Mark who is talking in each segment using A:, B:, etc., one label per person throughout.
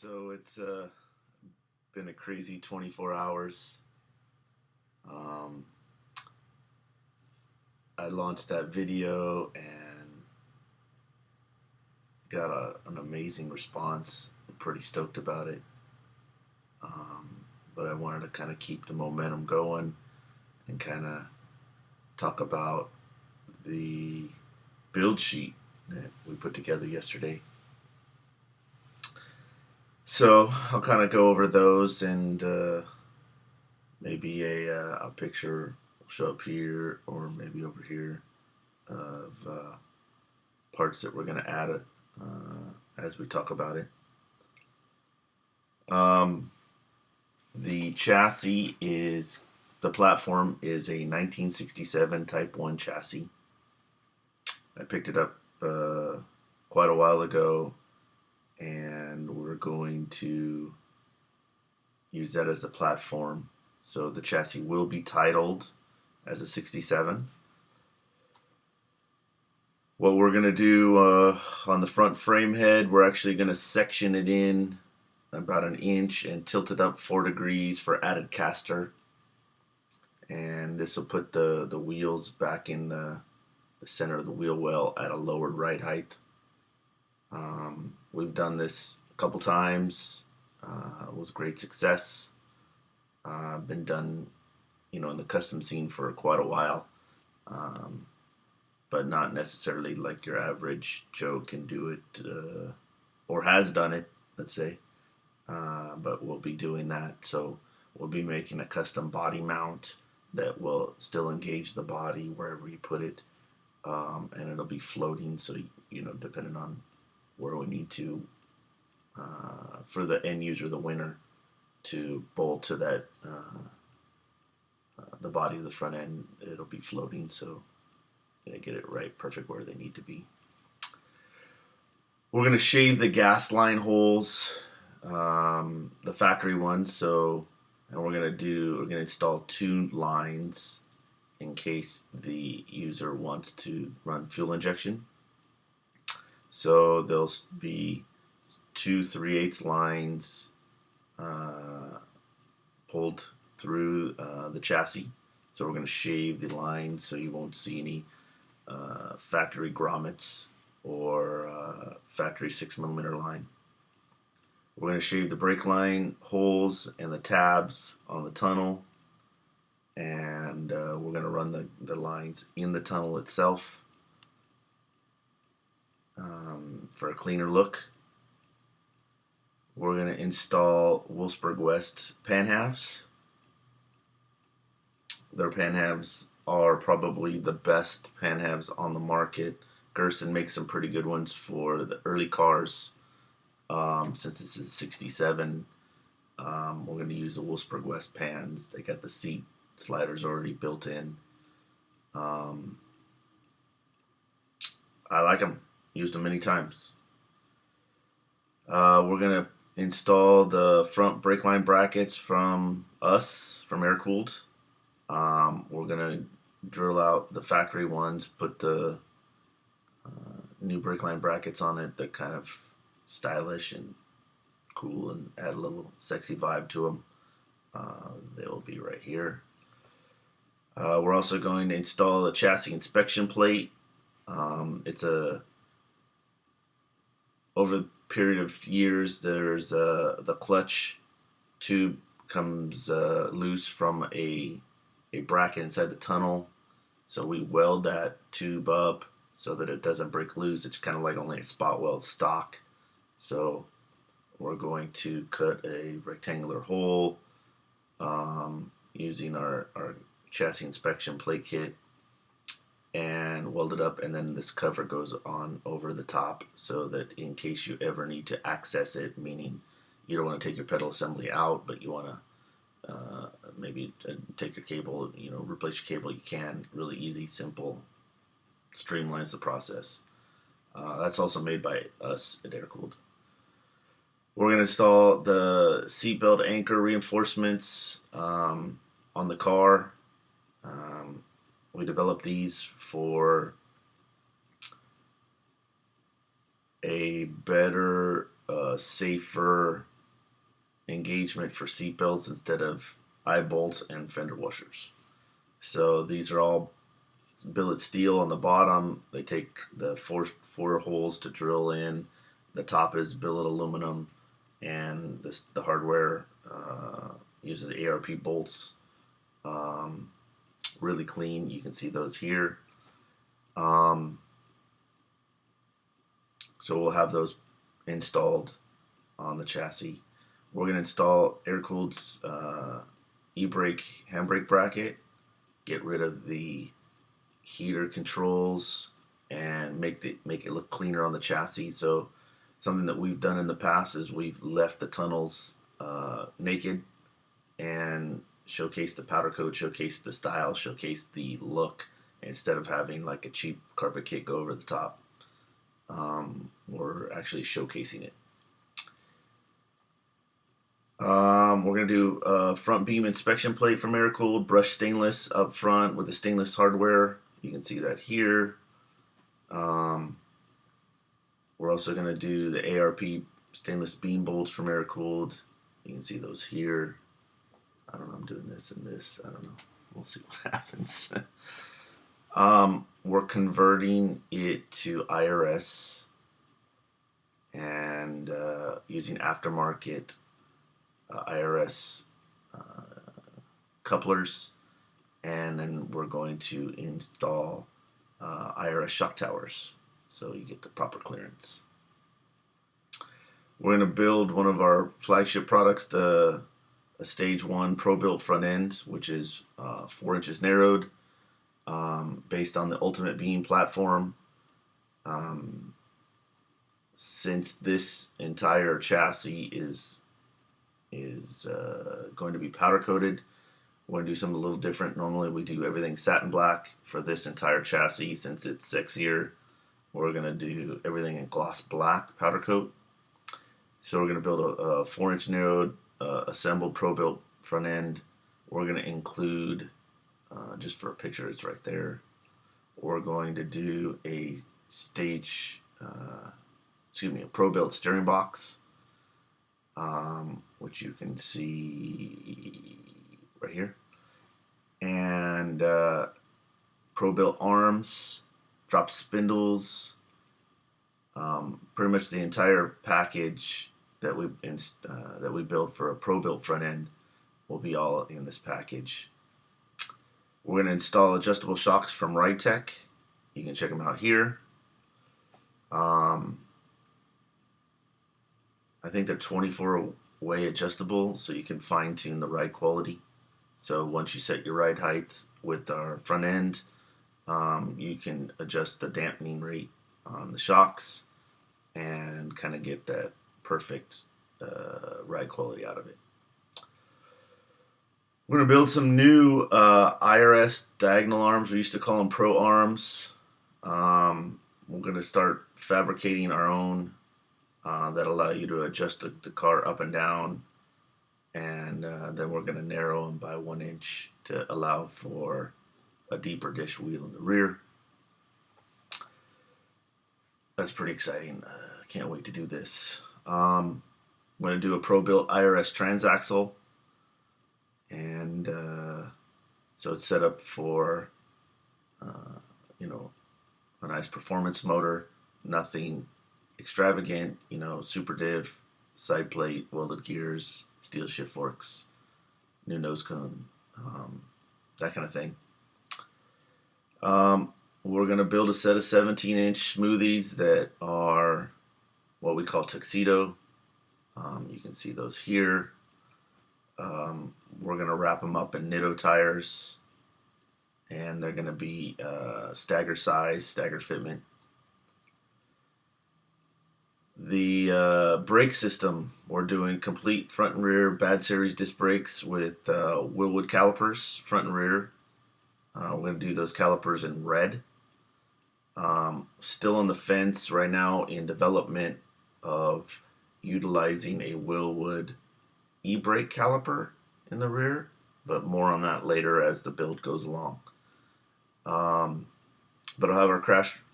A: So it's been a crazy 24 hours. Um, I launched that video and got an amazing response. I'm pretty stoked about it. But I wanted to kind of keep the momentum going and kind of talk about the build sheet that we put together yesterday. So I'll kind of go over those, and maybe a picture will show up here or maybe over here of parts that we're going to add as we talk about it. The chassis is, the platform is a 1967 Type 1 chassis. I picked it up quite a while ago, and we're going to use that as a platform. So the chassis will be titled as a 67. What we're going to do on the front frame head, we're actually going to section it in about an inch and tilt it up 4 degrees for added caster. And this will put the wheels back in the center of the wheel well at a lowered ride height. We've done this a couple times with great success. Been done, in the custom scene for quite a while, but not necessarily like your average Joe can do it or has done it, let's say. But we'll be doing that. So we'll be making a custom body mount that will still engage the body wherever you put it, and it'll be floating. So depending on where we need to, for the end user, the winner, to bolt to that the body of the front end, it'll be floating. So get it right, perfect where they need to be. We're gonna shave the gas line holes, the factory ones. And we're gonna install 2 lines in case the user wants to run fuel injection. So there'll be 2 3/8 lines pulled through the chassis. So we're going to shave the lines so you won't see any factory grommets or factory 6mm line. We're going to shave the brake line holes and the tabs on the tunnel, and we're going to run the lines in the tunnel itself for a cleaner look. We're going to install Wolfsburg West pan halves. Their pan halves are probably the best pan halves on the market. Gerson makes some pretty good ones for the early cars. Since it's a 67, we're going to use the Wolfsburg West pans. They got the seat sliders already built in. I like them. Used them many times. We're going to install the front brake line brackets from Airkewld. We're going to drill out the factory ones, put the new brake line brackets on it. They're kind of stylish and cool and add a little sexy vibe to them. They will be right here. We're also going to install a chassis inspection plate. It's over the period of years, there's the clutch tube comes loose from a bracket inside the tunnel. So we weld that tube up so that it doesn't break loose. It's kind of like only a spot weld stock. So we're going to cut a rectangular hole using our chassis inspection plate kit and weld it up, and then this cover goes on over the top so that in case you ever need to access it, meaning you don't want to take your pedal assembly out, but you want to maybe take your cable, replace your cable, you can. Really easy, simple, streamlines the process. That's also made by us at Airkewld. We're going to install the seatbelt anchor reinforcements on the car. We developed these for a better, safer engagement for seat belts instead of eye bolts and fender washers. So these are all billet steel on the bottom. They take the four holes to drill in. The top is billet aluminum, and the hardware uses ARP bolts. Really clean. You can see those here. So we'll have those installed on the chassis. We're going to install Airkewld's e-brake handbrake bracket, get rid of the heater controls, and make it look cleaner on the chassis. So something that we've done in the past is we've left the tunnels naked and showcased the powder coat, showcased the style, showcased the look, instead of having like a cheap carpet kit go over the top. We're actually showcasing it. We're going to do a front beam inspection plate from Airkewld, brushed stainless up front with the stainless hardware. You can see that here. We're also going to do the ARP stainless beam bolts from Airkewld. You can see those here. I don't know, I'm doing this and this. I don't know. We'll see what happens. We're converting it to IRS and using aftermarket IRS couplers, and then we're going to install IRS shock towers so you get the proper clearance. We're going to build one of our flagship products, a stage 1 PRObuilt front end, which is 4 inches narrowed, based on the Ultimate Beam platform. Since this entire chassis is going to be powder coated, we're going to do something a little different. Normally we do everything satin black. For this entire chassis, since it's sexier, we're going to do everything in gloss black powder coat. So we're going to build a 4-inch narrowed assembled PRObuilt front end. We're going to include, just for a picture, it's right there, we're going to do a PRObuilt steering box, which you can see right here, and PRObuilt arms, drop spindles, pretty much the entire package that we built for a PRObuilt front end will be all in this package. We're going to install adjustable shocks from Ridetech. You can check them out here. I think they're 24-way adjustable, so you can fine-tune the ride quality. So once you set your ride height with our front end, you can adjust the dampening rate on the shocks and kind of get that perfect ride quality out of it. We're going to build some new IRS Diagonal Arms. We used to call them Pro Arms. We're going to start fabricating our own that allow you to adjust the car up and down, and then we're going to narrow them by 1 inch to allow for a deeper dish wheel in the rear. That's pretty exciting. Can't wait to do this. I'm going to do a PRObuilt IRS Transaxle, and so it's set up for a nice performance motor, nothing extravagant, super diff, side plate, welded gears, steel shift forks, new nose cone, that kind of thing. We're going to build a set of 17-inch smoothies that are what we call tuxedo. You can see those here. We're going to wrap them up in Nitto tires, and they're going to be stagger size, staggered fitment. The brake system, we're doing complete front and rear bad series disc brakes with Wilwood calipers, front and rear. We're going to do those calipers in red. Still on the fence right now in development of utilizing a Wilwood e-brake caliper in the rear, but more on that later as the build goes along. But I'll have our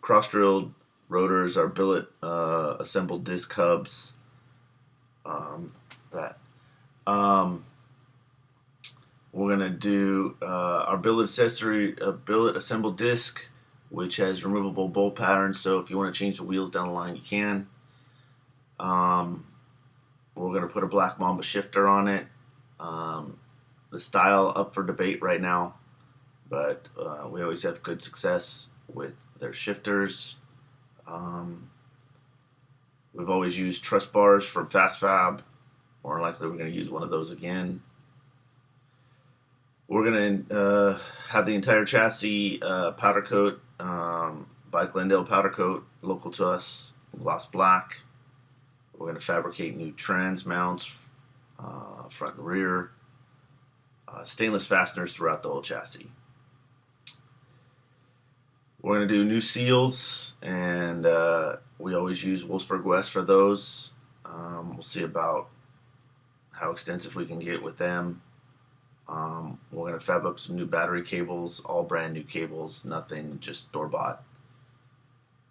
A: cross-drilled rotors, our billet assembled disc hubs, that We're gonna do our billet accessory, billet assembled disc, which has removable bolt patterns. So if you want to change the wheels down the line, you can. We're gonna put a black Mamba shifter on it. The style up for debate right now, but we always have good success with their shifters. We've always used Truss Bars from Fastfab. More likely we're going to use one of those again. We're going to have the entire chassis powder coat by Glendale Powdercoat, local to us, gloss black. We're going to fabricate new trans mounts, front and rear, stainless fasteners throughout the whole chassis. We're going to do new seals, and we always use Wolfsburg West for those. We'll see about how extensive we can get with them. We're going to fab up some new battery cables, all brand new cables, nothing just store-bought.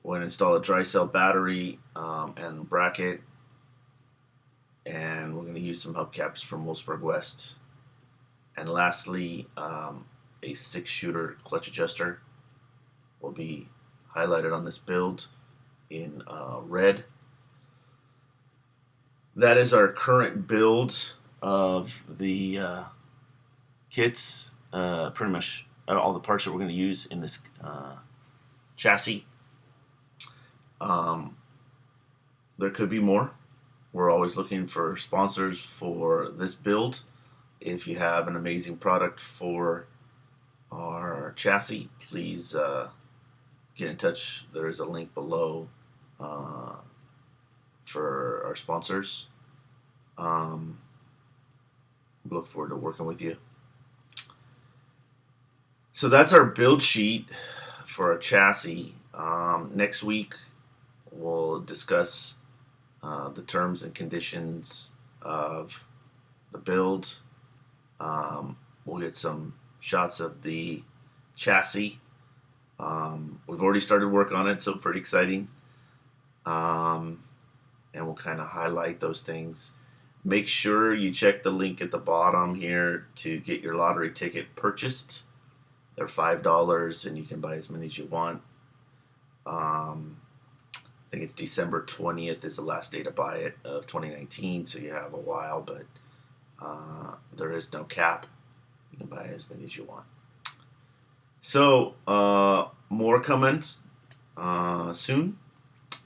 A: We're going to install a dry cell battery and bracket, and we're going to use some hubcaps from Wolfsburg West. And lastly, a 6-shooter clutch adjuster will be highlighted on this build in red. That is our current build of the kits. Pretty much all the parts that we're going to use in this chassis. There could be more. We're always looking for sponsors for this build. If you have an amazing product for our chassis, please get in touch. There is a link below for our sponsors. Look forward to working with you. So that's our build sheet for our chassis. Next week we'll discuss the terms and conditions of the build. We'll get some shots of the chassis. We've already started work on it, so pretty exciting. And we'll kind of highlight those things. Make sure you check the link at the bottom here to get your lottery ticket purchased. They're $5 and you can buy as many as you want. I think it's December 20th is the last day to buy it of 2019, so you have a while, but there is no cap. You can buy as many as you want. So, more comments soon.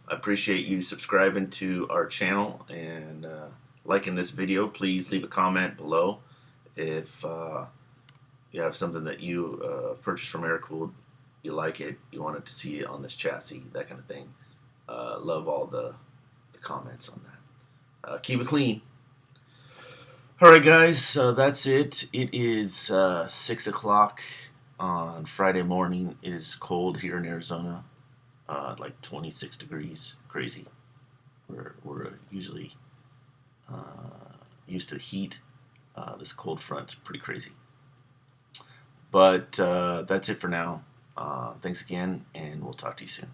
A: I appreciate you subscribing to our channel and liking this video. Please leave a comment below if you have something that you purchased from Airkewld, you like it, you wanted to see it on this chassis, that kind of thing. Love all the comments on that. Keep it clean. Alright guys, that's it. It is 6 o'clock on Friday morning. It is cold here in Arizona, like 26 degrees. Crazy. We're usually used to the heat. This cold front's pretty crazy. But that's it for now. Thanks again, and we'll talk to you soon.